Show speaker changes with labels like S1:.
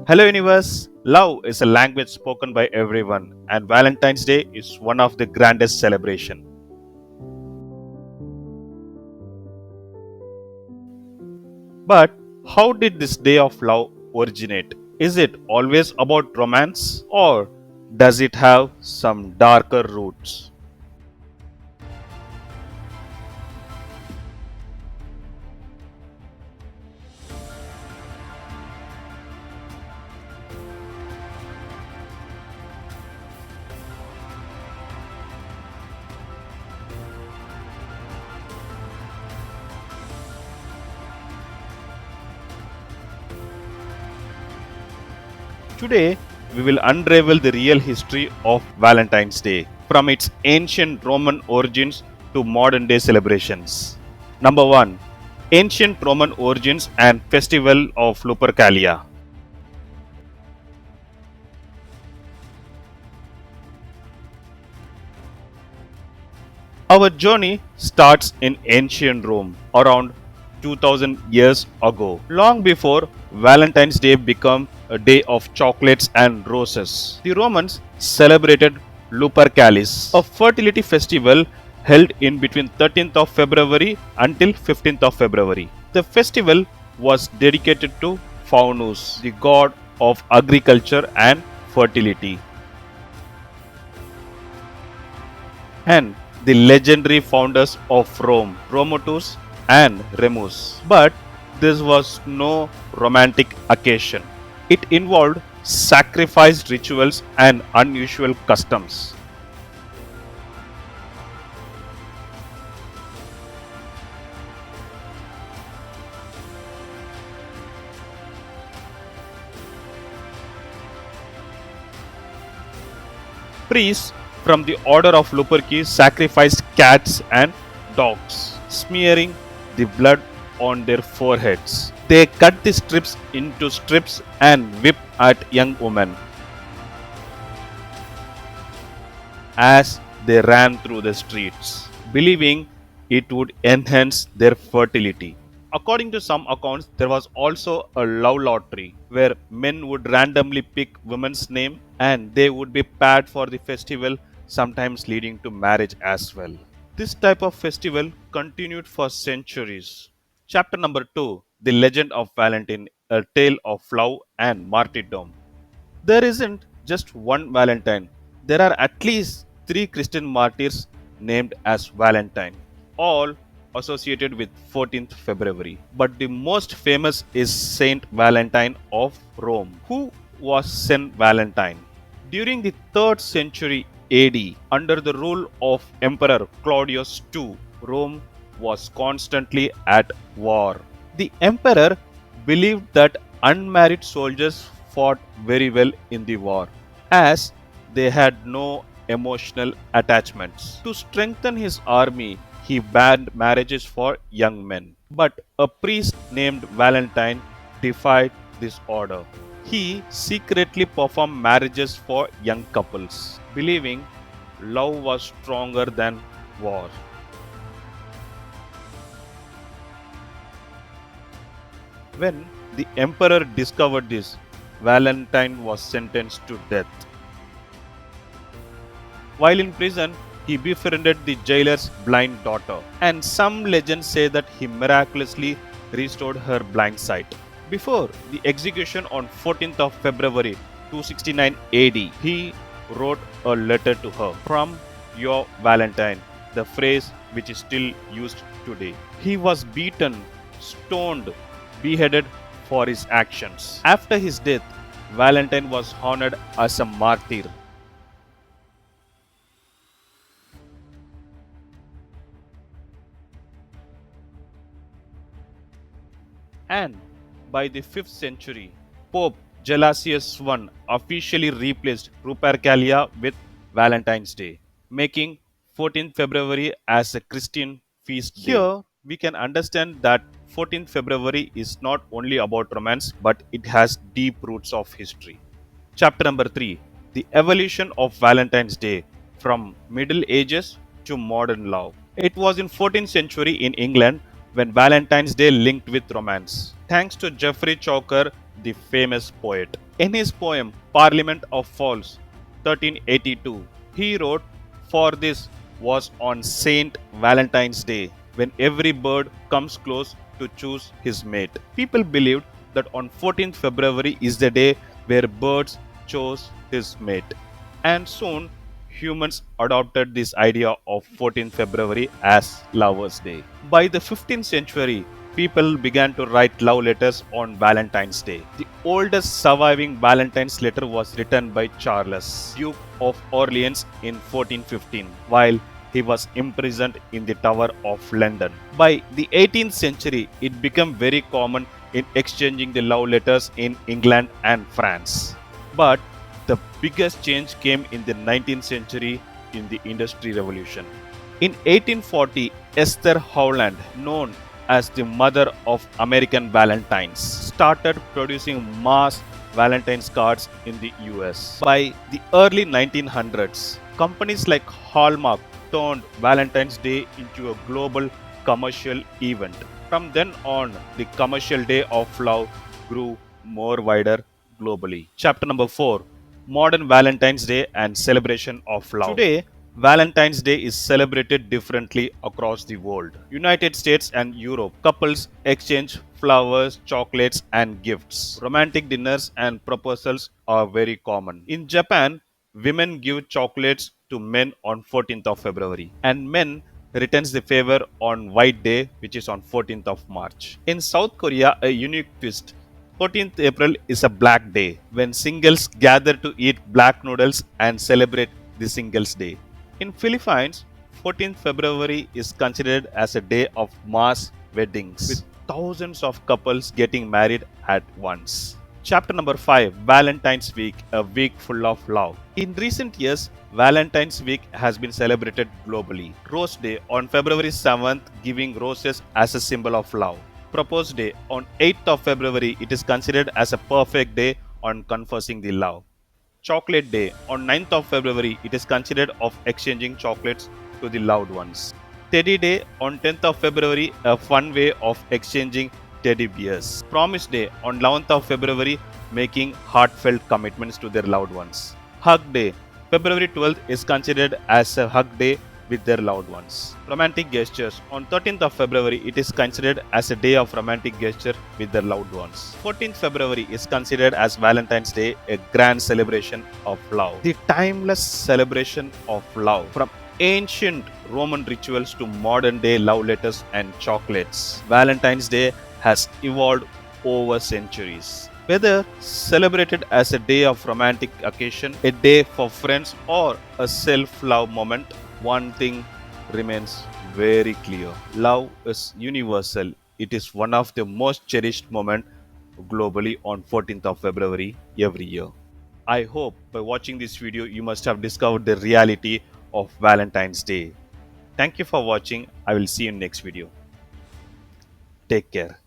S1: Hello, universe. Love is a language spoken by everyone, and Valentine's Day is one of the grandest celebration. But how did this day of love originate? Is it always about romance, or does it have some darker roots? Today, we will unravel the real history of Valentine's Day, from its ancient Roman origins to modern day celebrations. Number 1. Ancient Roman origins and festival of Lupercalia. Our journey starts in ancient Rome around 2000 years ago, long before Valentine's Day became a day of chocolates and roses. The Romans celebrated Lupercalis, a fertility festival held in between 13th of February until 15th of February. The festival was dedicated to Faunus, the god of agriculture and fertility, and the legendary founders of Rome, Romulus and Remus. But this was no romantic occasion. It involved sacrifice rituals and unusual customs. Priests from the order of Luperci sacrificed cats and dogs, smearing the blood on their foreheads. They cut the strips into strips and whipped at young women as they ran through the streets, believing it would enhance their fertility. According to some accounts, there was also a love lottery where men would randomly pick women's name and they would be paired for the festival, sometimes leading to marriage as well. This type of festival continued for centuries. Chapter number 2, The Legend of Valentine, a tale of love and martyrdom. There isn't just one Valentine. There are at least three Christian martyrs named as Valentine, all associated with 14th February. But the most famous is Saint Valentine of Rome. Who was Saint Valentine? During the 3rd century AD, under the rule of Emperor Claudius II, Rome was constantly at war. The emperor believed that unmarried soldiers fought very well in the war, as they had no emotional attachments. To strengthen his army, he banned marriages for young men. But a priest named Valentine defied this order. He secretly performed marriages for young couples, believing love was stronger than war. When the emperor discovered this, Valentine was sentenced to death. While in prison, he befriended the jailer's blind daughter, and some legends say that he miraculously restored her blind sight. Before the execution on 14th of February 269 AD, he wrote a letter to her, "From your Valentine," the phrase which is still used today. He was beaten, stoned, beheaded for his actions. After his death, Valentine was honored as a martyr. And by the 5th century, Pope Gelasius I officially replaced Lupercalia with Valentine's Day, making 14th February as a Christian feast day. Here, we can understand that 14th February is not only about romance, but it has deep roots of history. Chapter number 3, The Evolution of Valentine's Day, from Middle Ages to Modern Love. It was in 14th century in England when Valentine's Day linked with romance, thanks to Geoffrey Chaucer, the famous poet. In his poem Parliament of Fowls, 1382, he wrote, "For this was on Saint Valentine's Day, when every bird comes close to choose his mate." People believed that on 14th February is the day where birds chose his mate. And soon humans adopted this idea of 14th February as Lovers' Day. By the 15th century, people began to write love letters on Valentine's Day. The oldest surviving Valentine's letter was written by Charles, Duke of Orleans in 1415, while he was imprisoned in the Tower of London. By the 18th century, it became very common in exchanging the love letters in England and France. But the biggest change came in the 19th century in the Industry Revolution. In 1840, Esther Howland, known as the mother of American Valentines, started producing mass Valentine's cards in the US. By the early 1900s, companies like Hallmark turned Valentine's Day into a global commercial event. From then on, the commercial day of love grew more wider globally. Chapter number 4: Modern Valentine's Day and Celebration of Love. Today, Valentine's Day is celebrated differently across the world. United States and Europe, couples exchange flowers, chocolates, and gifts. Romantic dinners and proposals are very common. In Japan, women give chocolates to men on 14th of February, and men returns the favor on White Day, which is on 14th of March. In South Korea, a unique twist: 14th April is a black day when singles gather to eat black noodles and celebrate the Singles Day. In Philippines, 14th February is considered as a day of mass weddings, with thousands of couples getting married at once. Chapter number 5: Valentine's Week, a week full of love. In recent years, Valentine's Week has been celebrated globally. Rose Day on February 7th, giving roses as a symbol of love. Propose Day on 8th of February, it is considered as a perfect day on confessing the love. Chocolate Day on 9th of February, it is considered of exchanging chocolates to the loved ones. Teddy Day on 10th of February, a fun way of exchanging teddy bears. Promise Day on 11th of February, making heartfelt commitments to their loved ones. Hug Day, February 12th, is considered as a hug day with their loved ones. Romantic Gestures on 13th of February, it is considered as a day of romantic gesture with their loved ones. 14th February is considered as Valentine's Day, a grand celebration of love. The timeless celebration of love. From ancient Roman rituals to modern day love letters and chocolates, Valentine's Day has evolved over centuries. Whether celebrated as a day of romantic occasion, a day for friends, or a self-love moment, one thing remains very clear: love is universal. It is one of the most cherished moments globally on 14th of February every year. I hope by watching this video you must have discovered the reality of Valentine's Day. Thank you for watching. I will see you in next video. Take care.